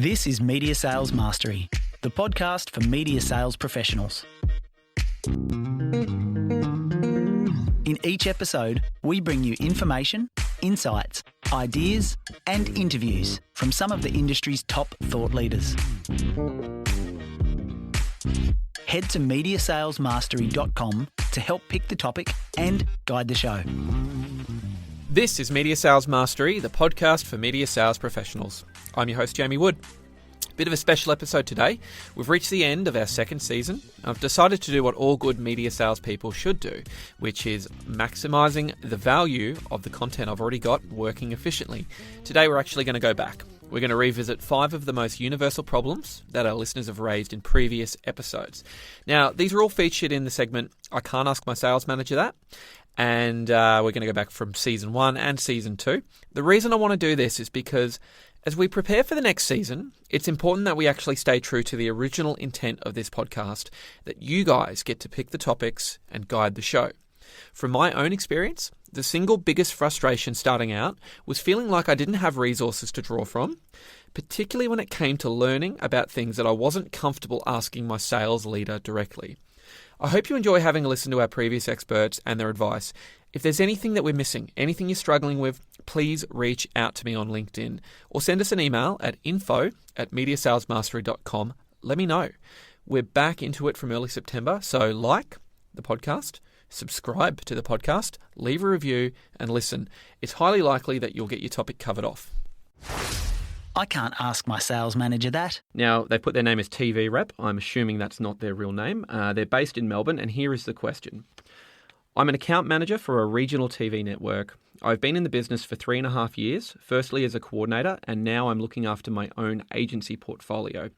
This is Media Sales Mastery, the podcast for media sales professionals. In each episode, we bring you information, insights, ideas, and interviews from some of the industry's top thought leaders. Head to mediasalesmastery.com to help pick the topic and guide the show. This is Media Sales Mastery, the podcast for media sales professionals. I'm your host, Jamie Wood. Bit of a special episode today. We've reached the end of our second season. I've decided to do what all good media salespeople should do, which is maximising the value of the content I've already got working efficiently. Today we're actually going to go back. We're going to revisit 5 of the most universal problems that our listeners have raised in previous episodes. Now, these are all featured in the segment, I Can't Ask My Sales Manager That. And we're going to go back from Season 1 and Season 2. The reason I want to do this is because as we prepare for the next season, it's important that we actually stay true to the original intent of this podcast, that you guys get to pick the topics and guide the show. From my own experience, the single biggest frustration starting out was feeling like I didn't have resources to draw from, particularly when it came to learning about things that I wasn't comfortable asking my sales leader directly. I hope you enjoy having a listen to our previous experts and their advice. If there's anything that we're missing, anything you're struggling with, please reach out to me on LinkedIn or send us an email at info@mediasalesmastery.com. Let me know. We're back into it from early September, so like the podcast, subscribe to the podcast, leave a review and listen. It's highly likely that you'll get your topic covered off. I can't ask my sales manager that. Now, they put their name as TV Rep. I'm assuming that's not their real name. They're based in Melbourne, and here is the question. I'm an account manager for a regional TV network. I've been in the business for 3.5 years, firstly as a coordinator, and now I'm looking after my own agency portfolio.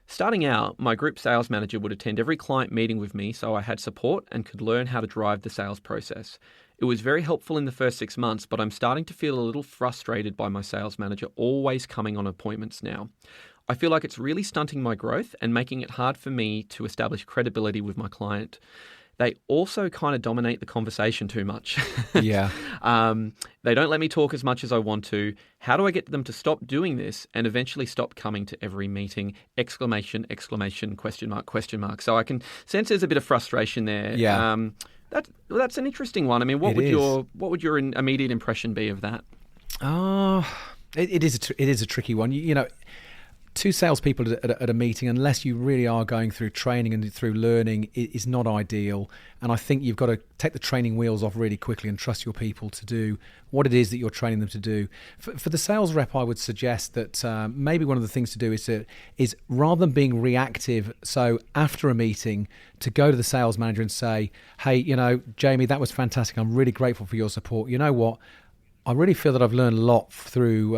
Starting out, my group sales manager would attend every client meeting with me so I had support and could learn how to drive the sales process. It was very helpful in the first 6 months, but I'm starting to feel a little frustrated by my sales manager always coming on appointments now. I feel like it's really stunting my growth and making it hard for me to establish credibility with my client. They also kind of dominate the conversation too much. Yeah. They don't let me talk as much as I want to. How do I get them to stop doing this and eventually stop coming to every meeting? Exclamation, exclamation, question mark, question mark. So I can sense there's a bit of frustration there. Yeah. That's an interesting one. I mean, what would your immediate impression be of that? It is a tricky one. You know, two salespeople at a meeting, unless you really are going through training and through learning, is not ideal. And I think you've got to take the training wheels off really quickly and trust your people to do what it is that you're training them to do. For the sales rep, I would suggest that maybe one of the things to do is rather than being reactive, so after a meeting, to go to the sales manager and say, hey, you know, Jamie, that was fantastic. I'm really grateful for your support. You know what? I really feel that I've learned a lot through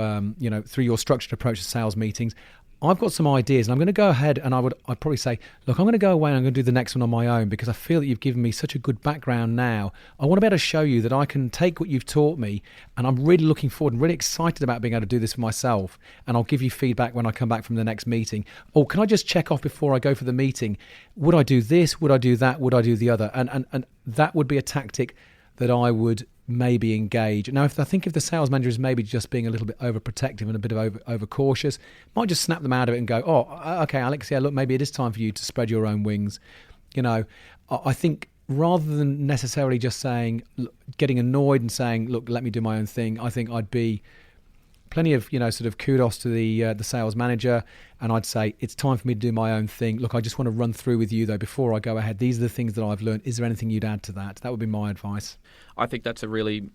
your structured approach to sales meetings. I've got some ideas and I'm going to go ahead and I'd probably say, look, I'm going to go away and I'm going to do the next one on my own because I feel that you've given me such a good background now. I want to be able to show you that I can take what you've taught me and I'm really looking forward and really excited about being able to do this for myself, and I'll give you feedback when I come back from the next meeting. Or can I just check off before I go for the meeting? Would I do this? Would I do that? Would I do the other? And that would be a tactic that I would maybe engage. Now, if the sales manager is maybe just being a little bit overprotective and a bit of over cautious, might just snap them out of it and go, oh, okay, Alex, yeah, look, maybe it is time for you to spread your own wings. You know, I think rather than necessarily just saying, getting annoyed and saying, look, let me do my own thing, I think I'd be plenty of, you know, sort of kudos to the sales manager, and I'd say it's time for me to do my own thing. Look, I just want to run through with you though before I go ahead. These are the things that I've learned. Is there anything you'd add to that? That would be my advice. I think that's a really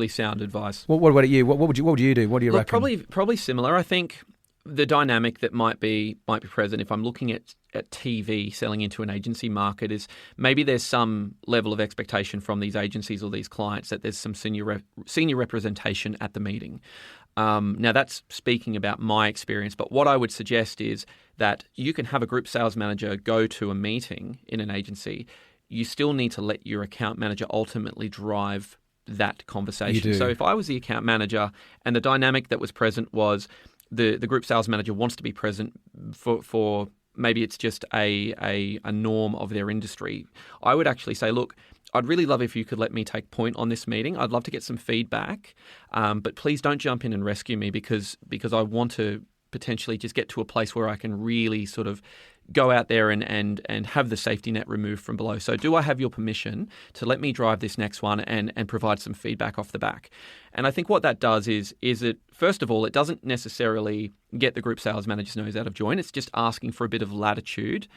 sound advice. What about you? What would you do? What do you reckon? Probably similar. I think the dynamic that might be present if I'm looking at TV selling into an agency market is maybe there's some level of expectation from these agencies or these clients that there's some senior representation at the meeting. Now, that's speaking about my experience, but what I would suggest is that you can have a group sales manager go to a meeting in an agency. You still need to let your account manager ultimately drive that conversation. So if I was the account manager and the dynamic that was present was the group sales manager wants to be present for maybe it's just a norm of their industry, I would actually say, look, I'd really love if you could let me take point on this meeting. I'd love to get some feedback, but please don't jump in and rescue me because I want to potentially just get to a place where I can really sort of go out there and have the safety net removed from below. So do I have your permission to let me drive this next one and provide some feedback off the back? And I think what that does is it, first of all, it doesn't necessarily get the group sales manager's nose out of joint. It's just asking for a bit of latitude.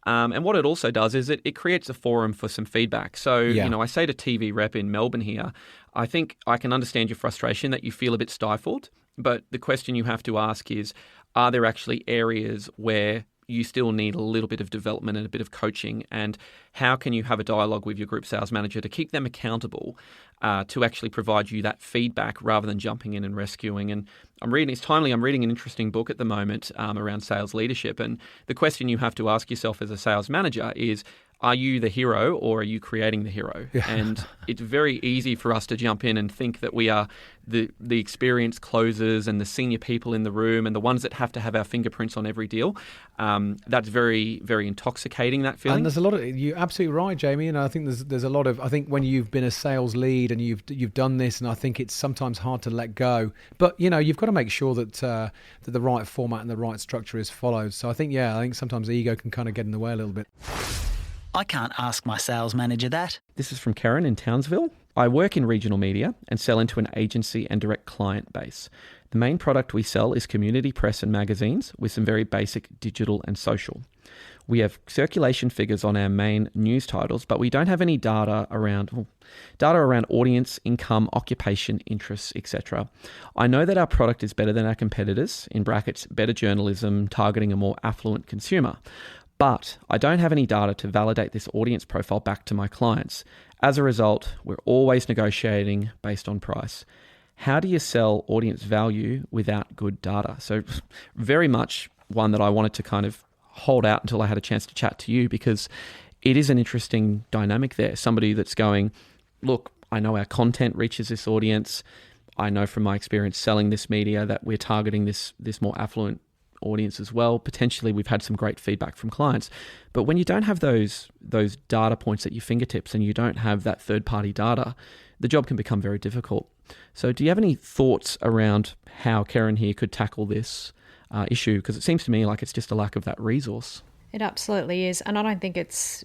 And what it also does is it creates a forum for some feedback. So, I say to TV rep in Melbourne here, I think I can understand your frustration that you feel a bit stifled, but the question you have to ask is, are there actually areas where you still need a little bit of development and a bit of coaching, and how can you have a dialogue with your group sales manager to keep them accountable to actually provide you that feedback rather than jumping in and rescuing. And it's timely, I'm reading an interesting book at the moment around sales leadership, and the question you have to ask yourself as a sales manager is, are you the hero or are you creating the hero? Yeah. And it's very easy for us to jump in and think that we are the experienced closers and the senior people in the room and the ones that have to have our fingerprints on every deal. That's very, very intoxicating, that feeling. And there's a lot of, you're absolutely right, Jamie. And I think there's a lot of, I think when you've been a sales lead and you've done this, and I think it's sometimes hard to let go. But, you've got to make sure that the right format and the right structure is followed. So I think sometimes ego can kind of get in the way a little bit. I can't ask my sales manager that. This is from Karen in Townsville. I work in regional media and sell into an agency and direct client base. The main product we sell is community press and magazines with some very basic digital and social. We have circulation figures on our main news titles, but we don't have any data around audience, income, occupation, interests, etc. I know that our product is better than our competitors, in brackets, better journalism, targeting a more affluent consumer. But I don't have any data to validate this audience profile back to my clients. As a result, we're always negotiating based on price. How do you sell audience value without good data? So very much one that I wanted to kind of hold out until I had a chance to chat to you, because it is an interesting dynamic there. Somebody that's going, look, I know our content reaches this audience. I know from my experience selling this media that we're targeting this more affluent audience as well. Potentially we've had some great feedback from clients. But when you don't have those data points at your fingertips and you don't have that third-party data, the job can become very difficult. So do you have any thoughts around how Karen here could tackle this issue? Because it seems to me like it's just a lack of that resource. It absolutely is. And I don't think it's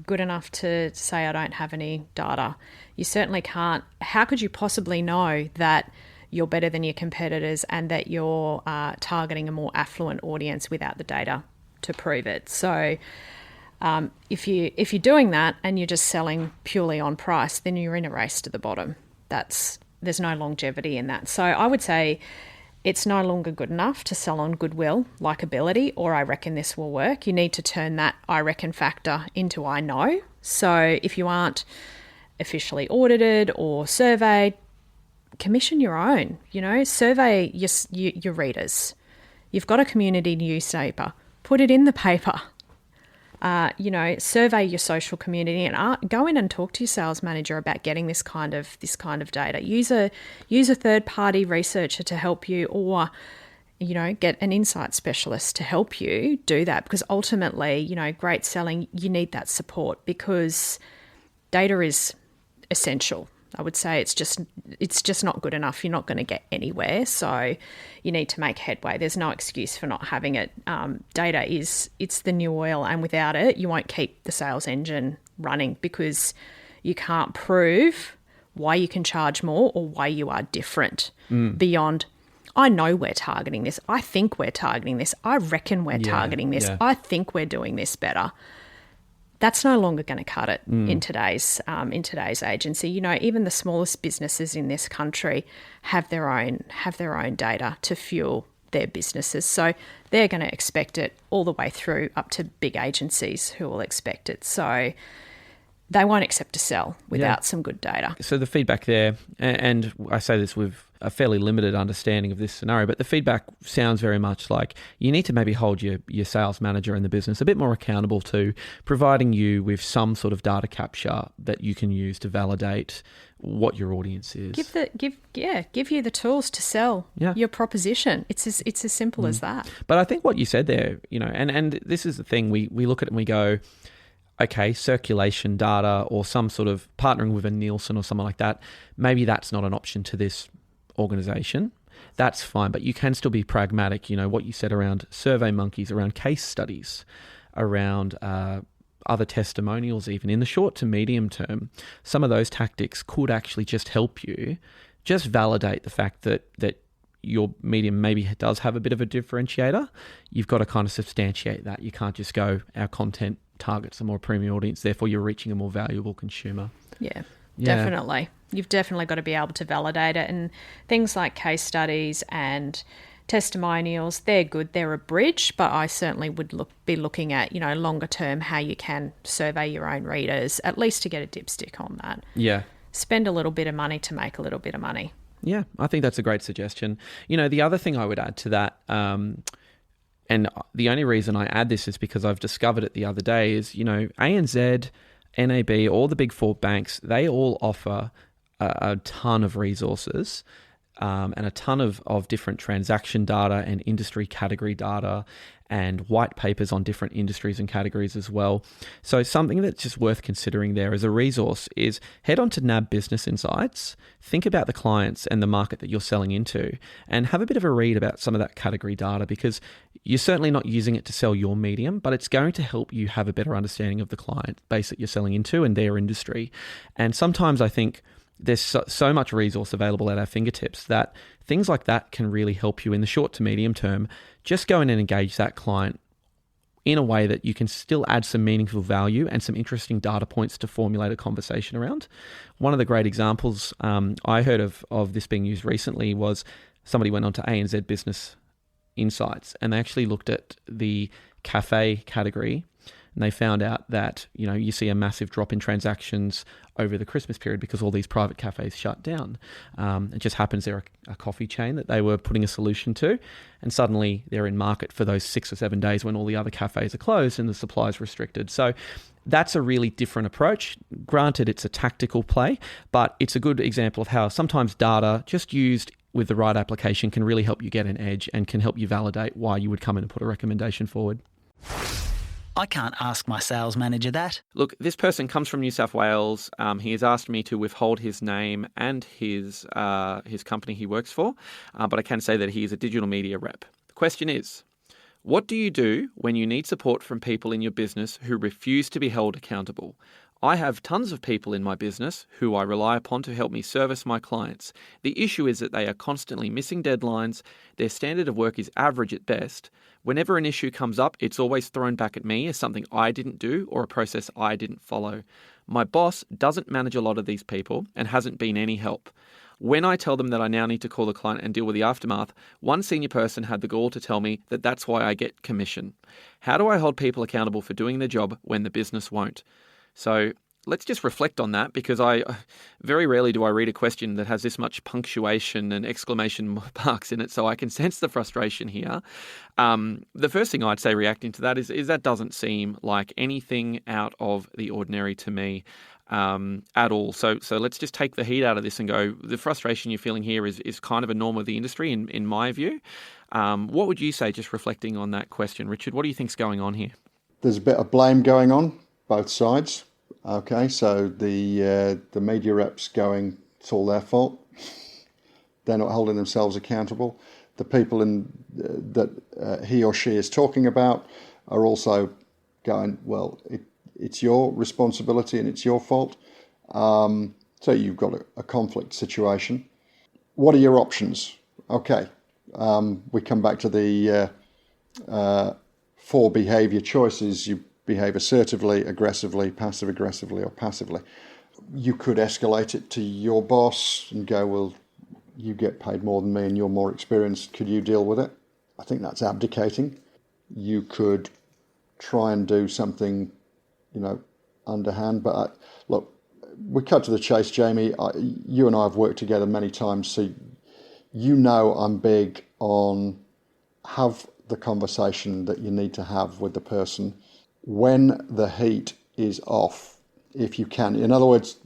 good enough to say I don't have any data. You certainly can't. How could you possibly know that you're better than your competitors and that you're targeting a more affluent audience without the data to prove it? So if you're doing that and you're just selling purely on price, then you're in a race to the bottom. There's no longevity in that. So I would say it's no longer good enough to sell on goodwill, likability, or I reckon this will work. You need to turn that I reckon factor into I know. So if you aren't officially audited or surveyed, commission your own, survey your readers. You've got a community newspaper, put it in the paper. Survey your social community and go in and talk to your sales manager about getting this kind of data. Use a third-party researcher to help you, or get an insight specialist to help you do that, because ultimately, great selling, you need that support because data is essential. I would say it's just not good enough. You're not going to get anywhere. So you need to make headway. There's no excuse for not having it. Data it's the new oil, and without it, you won't keep the sales engine running because you can't prove why you can charge more or why you are different beyond, I know we're targeting this. I think we're targeting this. I reckon we're targeting this. I think we're doing this better. That's no longer going to cut it in today's agency. Even the smallest businesses in this country have their own data to fuel their businesses. So they're going to expect it all the way through up to big agencies who will expect it. So they won't accept a sell without some good data. So the feedback there, and I say this with a fairly limited understanding of this scenario, but the feedback sounds very much like you need to maybe hold your sales manager in the business a bit more accountable to providing you with some sort of data capture that you can use to validate what your audience is. Give you the tools to sell your proposition. It's as simple as that. But I think what you said there, and this is the thing, we look at it and we go, okay, circulation data or some sort of partnering with a Nielsen or something like that, maybe that's not an option to this organisation. that's fine. But you can still be pragmatic. What you said around Survey Monkeys, around case studies, around other testimonials, even in the short to medium term, some of those tactics could actually just help you just validate the fact that your medium maybe does have a bit of a differentiator. You've got to kind of substantiate that. You can't just go, our content targets a more premium audience, therefore you're reaching a more valuable consumer. Yeah, definitely. You've definitely got to be able to validate it. And things like case studies and testimonials, they're good. They're a bridge, but I certainly would be looking at, longer term, how you can survey your own readers, at least to get a dipstick on that. Yeah. Spend a little bit of money to make a little bit of money. Yeah, I think that's a great suggestion. The other thing I would add to that, and the only reason I add this is because I've discovered it the other day, is, ANZ, NAB, all the big four banks, they all offer a ton of resources and a ton of different transaction data and industry category data and white papers on different industries and categories as well. So something that's just worth considering there as a resource is head on to NAB Business Insights, think about the clients and the market that you're selling into, and have a bit of a read about some of that category data, because you're certainly not using it to sell your medium, but it's going to help you have a better understanding of the client base that you're selling into and their industry. And sometimes I think there's so much resource available at our fingertips that things like that can really help you in the short to medium term. Just go in and engage that client in a way that you can still add some meaningful value and some interesting data points to formulate a conversation around. One of the great examples I heard of this being used recently was somebody went on to ANZ Business Insights and they actually looked at the cafe category. And they found out that, you see a massive drop in transactions over the Christmas period because all these private cafes shut down. It just happens they're a coffee chain that they were putting a solution to, and suddenly they're in market for those 6 or 7 days when all the other cafes are closed and the supply is restricted. So that's a really different approach. Granted, it's a tactical play, but it's a good example of how sometimes data just used with the right application can really help you get an edge and can help you validate why you would come in and put a recommendation forward. I can't ask my sales manager that. Look, this person comes from New South Wales. He has asked me to withhold his name and his company he works for, but I can say that he is a digital media rep. The question is, what do you do when you need support from people in your business who refuse to be held accountable? I have tons of people in my business who I rely upon to help me service my clients. The issue is that they are constantly missing deadlines. Their standard of work is average at best. Whenever an issue comes up, it's always thrown back at me as something I didn't do or a process I didn't follow. My boss doesn't manage a lot of these people and hasn't been any help. When I tell them that I now need to call the client and deal with the aftermath, one senior person had the gall to tell me that that's why I get commission. How do I hold people accountable for doing their job when the business won't? So let's just reflect on that, because very rarely do I read a question that has this much punctuation and exclamation marks in it, so I can sense the frustration here. The first thing I'd say reacting to that is that doesn't seem like anything out of the ordinary to me at all. So let's just take the heat out of this and go, the frustration you're feeling here is kind of a norm of the industry in my view. What would you say, just reflecting on that question, Richard? What do you think's going on here? There's a bit of blame going on both sides. Okay, so the media reps going, it's all their fault. They're not holding themselves accountable. The people that he or she is talking about are also going, well, it's your responsibility and it's your fault. So you've got a conflict situation. What are your options? Okay, we come back to the 4 behaviour choices. You behave assertively, aggressively, passive-aggressively, or passively. You could escalate it to your boss and go, well, you get paid more than me and you're more experienced. Could you deal with it? I think that's abdicating. You could try and do something, underhand. But look, we cut to the chase, Jamie. You and I have worked together many times, so I'm big on have the conversation that you need to have with the person when the heat is off, if you can. In other words,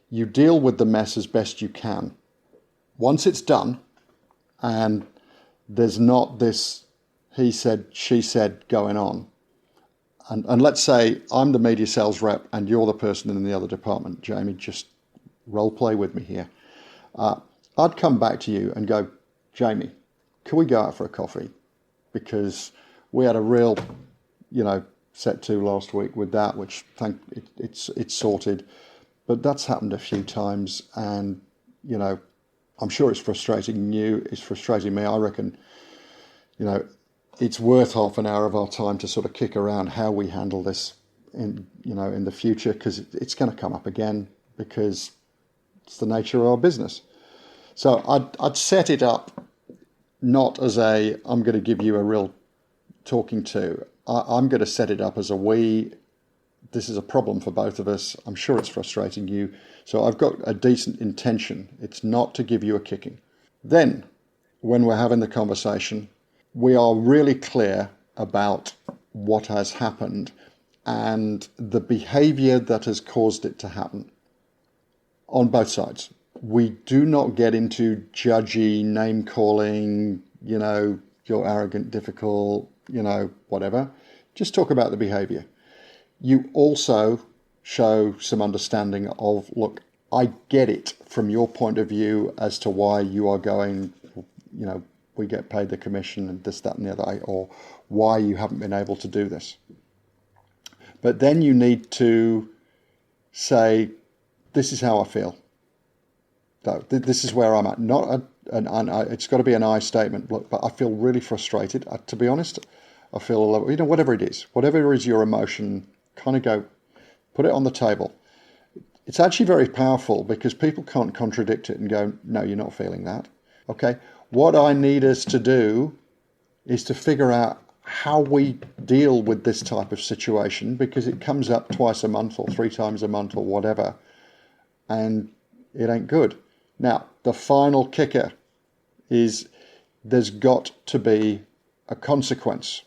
you deal with the mess as best you can. Once it's done, and there's not this he said, she said going on, and let's say I'm the media sales rep and you're the person in the other department, Jamie, just role play with me here. I'd come back to you and go, Jamie, can we go out for a coffee? Because we had a real, set to last week with that, which it's sorted. But that's happened a few times, and, I'm sure it's frustrating you, it's frustrating me. I reckon, it's worth half an hour of our time to sort of kick around how we handle this in the future, because it's going to come up again, because it's the nature of our business. So I'd set it up not as I'm going to give you a real talking to. I'm going to set it up as this is a problem for both of us. I'm sure it's frustrating you. So I've got a decent intention. It's not to give you a kicking. Then, when we're having the conversation, we are really clear about what has happened and the behavior that has caused it to happen on both sides. We do not get into judgy, name-calling, you're arrogant, difficult, whatever. Just talk about the behavior. You also show some understanding of, look, I get it from your point of view as to why you are going, we get paid the commission and this, that, and the other, or why you haven't been able to do this. But then you need to say, this is how I feel. So this is where I'm at. It's got to be an I statement. Look, but I feel really frustrated. To be honest, I feel whatever it is, whatever is your emotion, kind of go, put it on the table. It's actually very powerful because people can't contradict it and go, no, you're not feeling that. Okay. What I need us to do is to figure out how we deal with this type of situation, because it comes up twice a month or 3 times a month or whatever, and it ain't good. Now, the final kicker is there's got to be a consequence.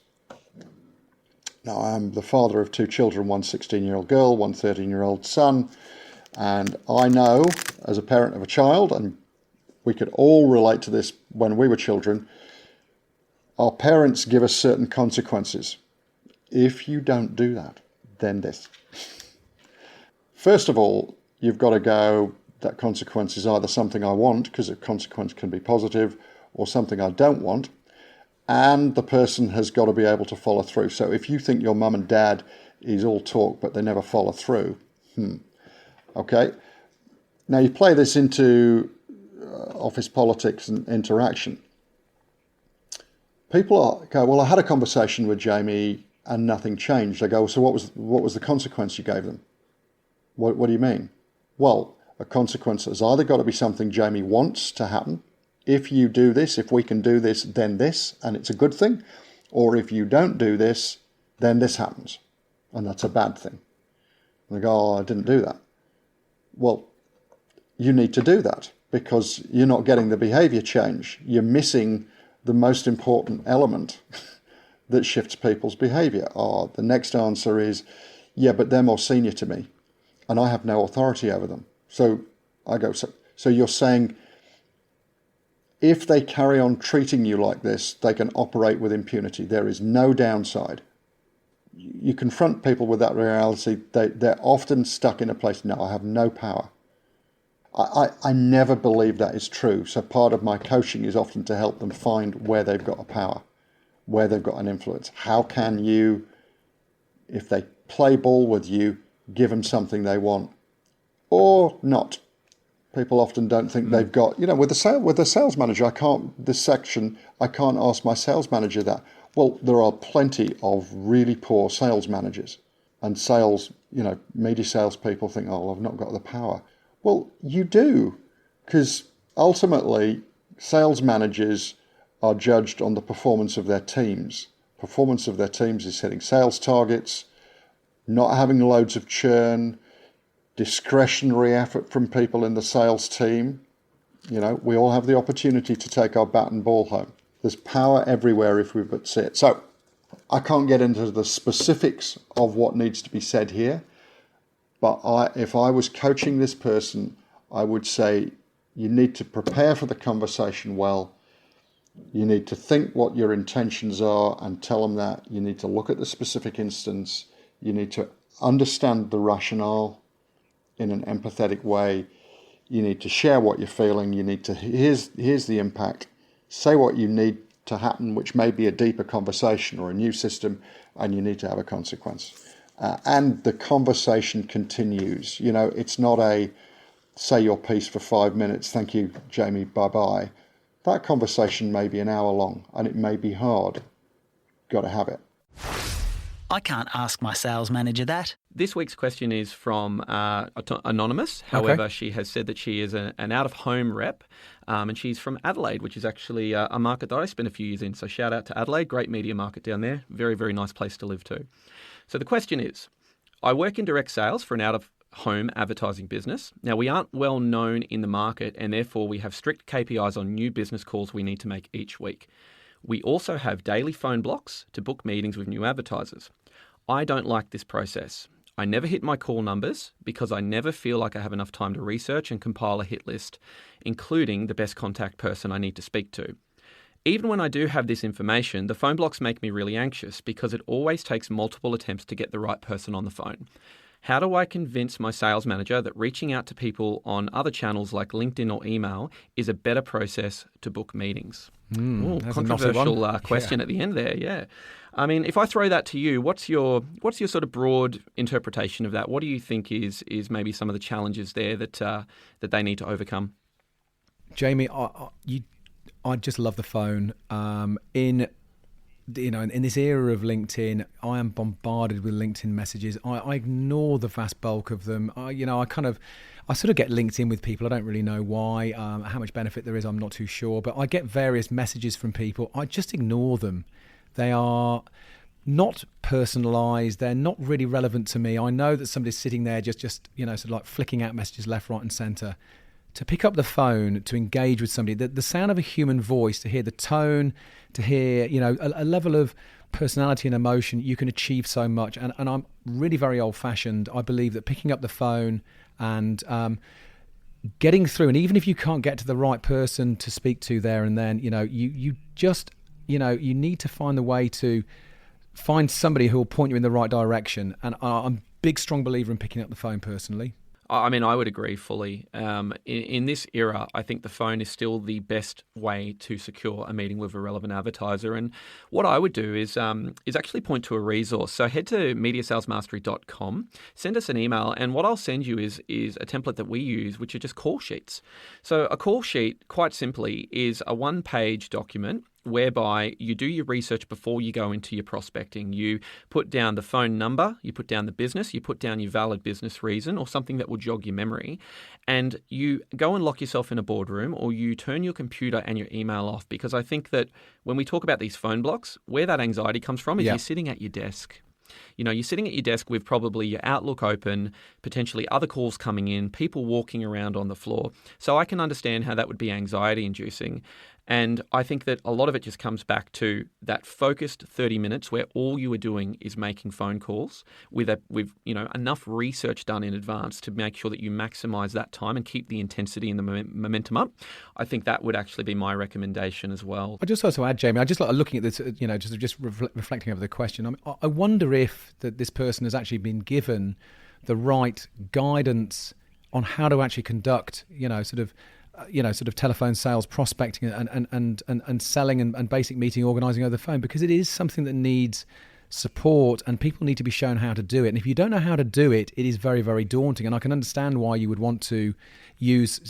Now, I'm the father of 2 children, one 16-year-old girl, one 13-year-old son, and I know as a parent of a child, and we could all relate to this when we were children, our parents give us certain consequences. If you don't do that, then this. First of all, you've got to go, that consequence is either something I want, because a consequence can be positive, or something I don't want, and the person has got to be able to follow through. So if you think your mum and dad is all talk, but they never follow through, okay? Now you play this into office politics and interaction. People go, well, I had a conversation with Jamie and nothing changed. I go, so what was the consequence you gave them? What do you mean? Well, a consequence has either got to be something Jamie wants to happen. If you do this, if we can do this, then this, and it's a good thing. Or if you don't do this, then this happens, and that's a bad thing. And they go, oh, I didn't do that. Well, you need to do that because you're not getting the behavior change. You're missing the most important element that shifts people's behavior. Oh, the next answer is, yeah, but they're more senior to me and I have no authority over them. So I go, so you're saying if they carry on treating you like this, they can operate with impunity. There is no downside. You confront people with that reality, they're often stuck in a place, no, I have no power. I never believe that is true. So part of my coaching is often to help them find where they've got a power, where they've got an influence. How can you, if they play ball with you, give them something they want or not? People often don't think they've got, with the sales manager, I can't ask my sales manager that. Well, there are plenty of really poor sales managers and media salespeople think, oh, I've not got the power. Well, you do, because ultimately sales managers are judged on the performance of their teams. Performance of their teams is hitting sales targets, not having loads of churn, discretionary effort from people in the sales team. We all have the opportunity to take our bat and ball home. There's power everywhere if we but see it. So I can't get into the specifics of what needs to be said here, but if I was coaching this person, I would say you need to prepare for the conversation well. You need to think what your intentions are and tell them that. You need to look at the specific instance. You need to understand the rationale in an empathetic way. You need to share what you're feeling. You need to, here's the impact. say what you need to happen, which may be a deeper conversation or a new system, and you need to have a consequence. And the conversation continues. You know, it's not a say your piece for 5 minutes, thank you, Jamie, bye-bye. That conversation may be an hour long, and it may be hard. Got to have it. I can't ask my sales manager that. This week's question is from Anonymous. However, She has said that she is an out-of-home rep, and she's from Adelaide, which is actually a market that I spent a few years in. So shout out to Adelaide, great media market down there. Very, very nice place to live too. So the question is, I work in direct sales for an out-of-home advertising business. Now, we aren't well known in the market, and therefore we have strict KPIs on new business calls we need to make each week. We also have daily phone blocks to book meetings with new advertisers. I don't like this process. I never hit my call numbers because I never feel like I have enough time to research and compile a hit list, including the best contact person I need to speak to. Even when I do have this information, the phone blocks make me really anxious because it always takes multiple attempts to get the right person on the phone. How do I convince my sales manager that reaching out to people on other channels like LinkedIn or email is a better process to book meetings? Controversial question at the end there, yeah. I mean, if I throw that to you, what's your sort of broad interpretation of that? What do you think is maybe some of the challenges there that they need to overcome? Jamie, I just love the phone. In this era of LinkedIn, I am bombarded with LinkedIn messages. I ignore the vast bulk of them. I sort of get linked in with people. I don't really know why. How much benefit there is, I'm not too sure. But I get various messages from people. I just ignore them. They are not personalised. They're not really relevant to me. I know that somebody's sitting there just sort of like flicking out messages left, right, and centre. To pick up the phone, to engage with somebody, the sound of a human voice, to hear the tone, to hear, a level of personality and emotion, you can achieve so much. And I'm really very old-fashioned. I believe that picking up the phone and getting through, and even if you can't get to the right person to speak to there and then, you need to find the way to find somebody who will point you in the right direction. And I'm a big, strong believer in picking up the phone personally. I mean, I would agree fully. In this era, I think the phone is still the best way to secure a meeting with a relevant advertiser. And what I would do is actually point to a resource. So head to mediasalesmastery.com, send us an email, and what I'll send you is a template that we use, which are just call sheets. So a call sheet, quite simply, is a one-page document whereby you do your research before you go into your prospecting. You put down the phone number, you put down the business, you put down your valid business reason or something that will jog your memory, and you go and lock yourself in a boardroom or you turn your computer and your email off, because I think that when we talk about these phone blocks, where that anxiety comes from is you're sitting at your desk. You're sitting at your desk with probably your Outlook open, potentially other calls coming in, people walking around on the floor. So I can understand how that would be anxiety inducing. And I think that a lot of it just comes back to that focused 30 minutes where all you are doing is making phone calls with enough research done in advance to make sure that you maximize that time and keep the intensity and the momentum up. I think that would actually be my recommendation as well. I just also add, Jamie, I just like looking at this, just reflecting over the question. I wonder if that this person has actually been given the right guidance on how to actually conduct, sort of telephone sales, prospecting and selling and basic meeting organising over the phone, because it is something that needs support and people need to be shown how to do it. And if you don't know how to do it, it is very, very daunting. And I can understand why you would want to use,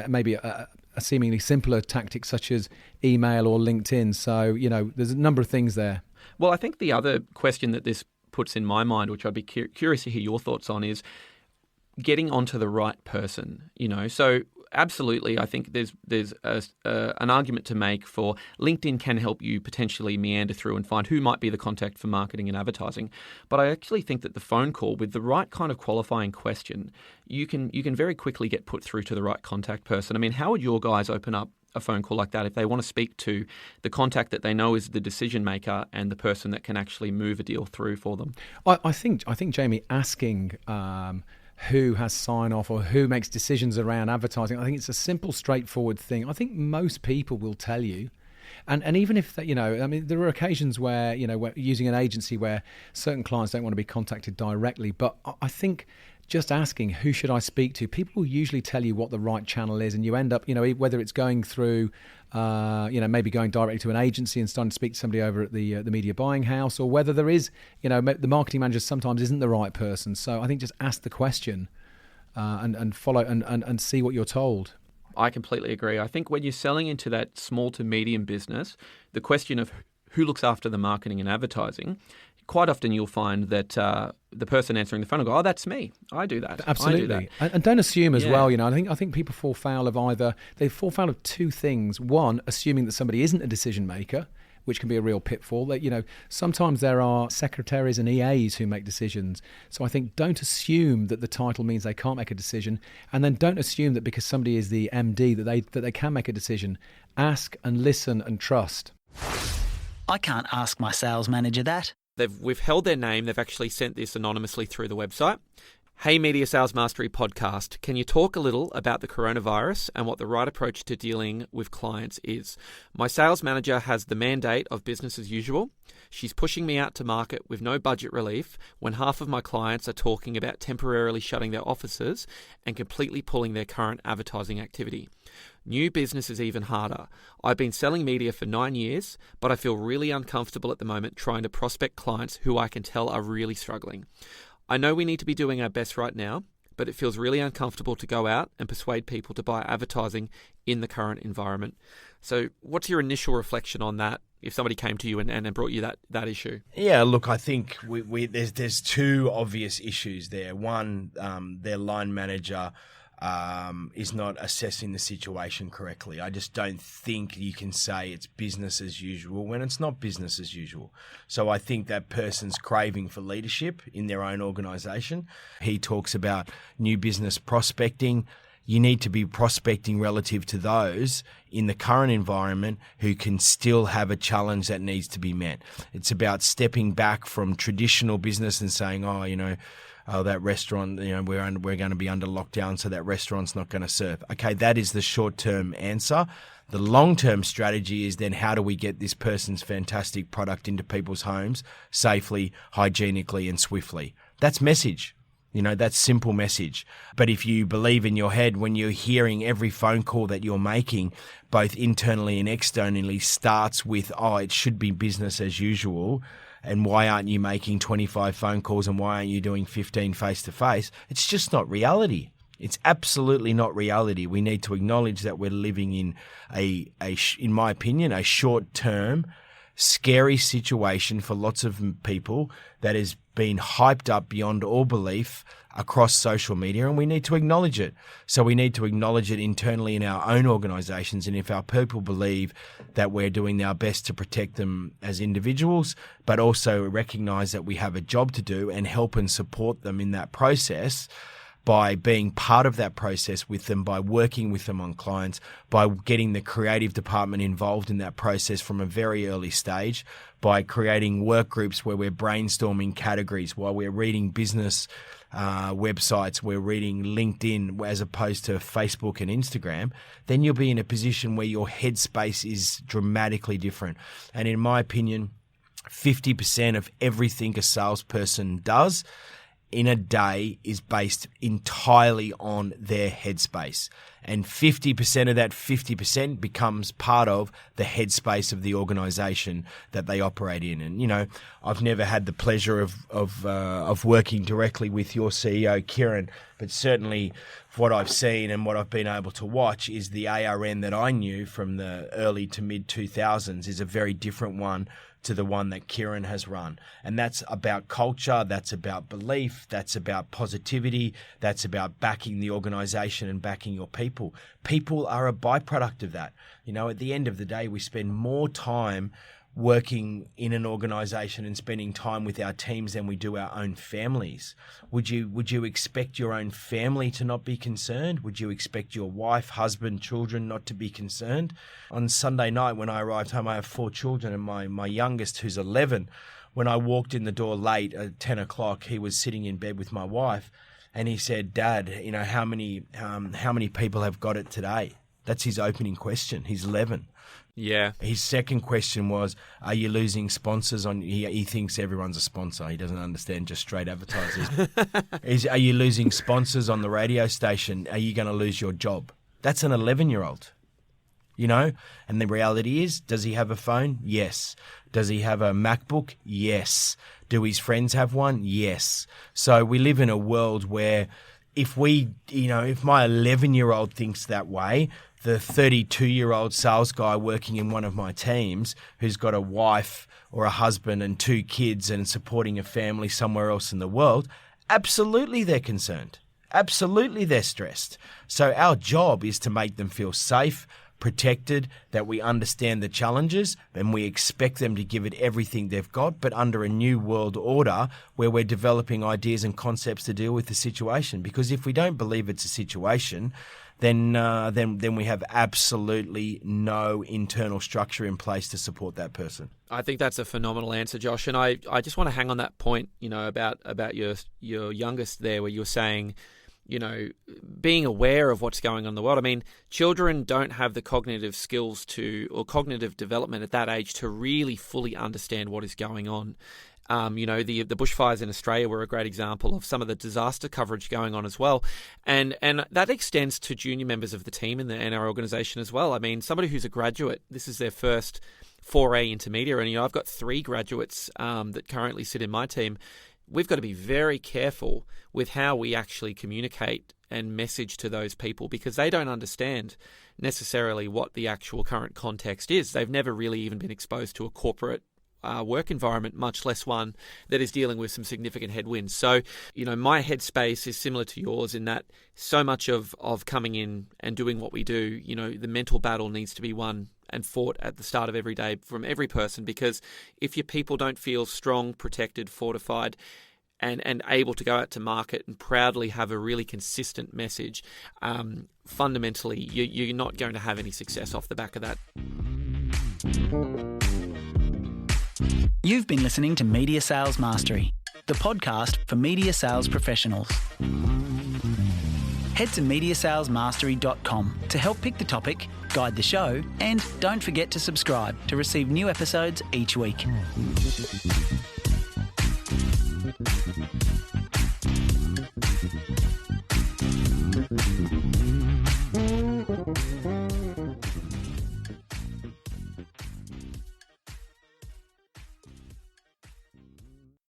maybe a seemingly simpler tactic such as email or LinkedIn. So, there's a number of things there. Well, I think the other question that this puts in my mind, which I'd be curious to hear your thoughts on, is getting onto the right person, So absolutely, I think there's an argument to make for LinkedIn can help you potentially meander through and find who might be the contact for marketing and advertising. But I actually think that the phone call with the right kind of qualifying question, you can very quickly get put through to the right contact person. I mean, how would your guys open up a phone call like that if they want to speak to the contact that they know is the decision maker and the person that can actually move a deal through for them? I think Jamie, asking who has sign-off or who makes decisions around advertising, I think it's a simple, straightforward thing. I think most people will tell you. And even if that, there are occasions where, where using an agency where certain clients don't want to be contacted directly. But I think just asking, who should I speak to? People will usually tell you what the right channel is, and you end up, whether it's going through, maybe going directly to an agency and starting to speak to somebody over at the media buying house, or whether there is, the marketing manager sometimes isn't the right person. So I think just ask the question and follow and see what you're told. I completely agree. I think when you're selling into that small to medium business, the question of who looks after the marketing and advertising, quite often you'll find that the person answering the phone will go, "Oh, that's me. I do that." Absolutely. I do that. And don't assume as well. I think people fall foul of two things. One, assuming that somebody isn't a decision maker, which can be a real pitfall. That sometimes there are secretaries and EAs who make decisions. So I think don't assume that the title means they can't make a decision, and then don't assume that because somebody is the MD that they can make a decision. Ask and listen and trust. I can't ask my sales manager that. They've withheld their name. They've actually sent this anonymously through the website. Hey, Media Sales Mastery podcast. Can you talk a little about the coronavirus and what the right approach to dealing with clients is? My sales manager has the mandate of business as usual. She's pushing me out to market with no budget relief when half of my clients are talking about temporarily shutting their offices and completely pulling their current advertising activity. New business is even harder. I've been selling media for 9 years, but I feel really uncomfortable at the moment trying to prospect clients who I can tell are really struggling. I know we need to be doing our best right now, but it feels really uncomfortable to go out and persuade people to buy advertising in the current environment. So what's your initial reflection on that if somebody came to you and brought you that issue? Yeah, look, I think there's two obvious issues there. One, their line manager is not assessing the situation correctly. I just don't think you can say it's business as usual when it's not business as usual. So I think that person's craving for leadership in their own organisation. He talks about new business prospecting. You need to be prospecting relative to those in the current environment who can still have a challenge that needs to be met. It's about stepping back from traditional business and saying, that restaurant, we're going to be under lockdown, so that restaurant's not going to serve. Okay, that is the short-term answer. The long-term strategy is then how do we get this person's fantastic product into people's homes safely, hygienically, and swiftly? That's message. That's simple message. But if you believe in your head when you're hearing every phone call that you're making, both internally and externally, starts with, it should be business as usual, and why aren't you making 25 phone calls and why aren't you doing 15 face-to-face? It's just not reality. It's absolutely not reality. We need to acknowledge that we're living in in my opinion, a short-term, scary situation for lots of people that has been hyped up beyond all belief across social media, and we need to acknowledge it. So we need to acknowledge it internally in our own organisations, and if our people believe that we're doing our best to protect them as individuals, but also recognise that we have a job to do and help and support them in that process, by being part of that process with them, by working with them on clients, by getting the creative department involved in that process from a very early stage, by creating work groups where we're brainstorming categories, while we're reading business websites, we're reading LinkedIn as opposed to Facebook and Instagram, then you'll be in a position where your headspace is dramatically different. And in my opinion, 50% of everything a salesperson does in a day is based entirely on their headspace. And 50% of that 50% becomes part of the headspace of the organization that they operate in. And, I've never had the pleasure of working directly with your CEO, Kieran, but certainly what I've seen and what I've been able to watch is the ARN that I knew from the early to mid 2000s is a very different one to the one that Kieran has run. And that's about culture, that's about belief, that's about positivity, that's about backing the organization and backing your people. People are a byproduct of that. At the end of the day, we spend more time working in an organization and spending time with our teams than we do our own families. Would you expect your own family to not be concerned? Would you expect your wife, husband, children not to be concerned? On Sunday night when I arrived home, I have 4 children, and my youngest, who's 11, when I walked in the door late at 10 o'clock, he was sitting in bed with my wife, and he said, "Dad, how many people have got it today?" That's his opening question. He's 11. Yeah. His second question was, are you losing sponsors on... He thinks everyone's a sponsor. He doesn't understand just straight advertisers. Are you losing sponsors on the radio station? Are you going to lose your job? That's an 11-year-old, you know? And the reality is, does he have a phone? Yes. Does he have a MacBook? Yes. Do his friends have one? Yes. So we live in a world where if my 11-year-old thinks that way, the 32-year-old sales guy working in one of my teams who's got a wife or a husband and 2 kids and supporting a family somewhere else in the world, absolutely they're concerned. Absolutely they're stressed. So our job is to make them feel safe, protected, that we understand the challenges and we expect them to give it everything they've got, but under a new world order where we're developing ideas and concepts to deal with the situation. Because if we don't believe it's a situation, then we have absolutely no internal structure in place to support that person. I think that's a phenomenal answer, Josh. And I just want to hang on that point, about your youngest there, where you're saying, being aware of what's going on in the world. I mean, children don't have the cognitive skills or cognitive development at that age to really fully understand what is going on. The bushfires in Australia were a great example of some of the disaster coverage going on as well. And that extends to junior members of the team in our organisation as well. I mean, somebody who's a graduate, this is their first foray into media. And, I've got 3 graduates that currently sit in my team. We've got to be very careful with how we actually communicate and message to those people, because they don't understand necessarily what the actual current context is. They've never really even been exposed to a corporate work environment, much less one that is dealing with some significant headwinds. So, my headspace is similar to yours in that so much of coming in and doing what we do, the mental battle needs to be won and fought at the start of every day from every person, because if your people don't feel strong, protected, fortified, and able to go out to market and proudly have a really consistent message, fundamentally, you're not going to have any success off the back of that. You've been listening to Media Sales Mastery, the podcast for media sales professionals. Head to MediaSalesMastery.com to help pick the topic, guide the show, and don't forget to subscribe to receive new episodes each week.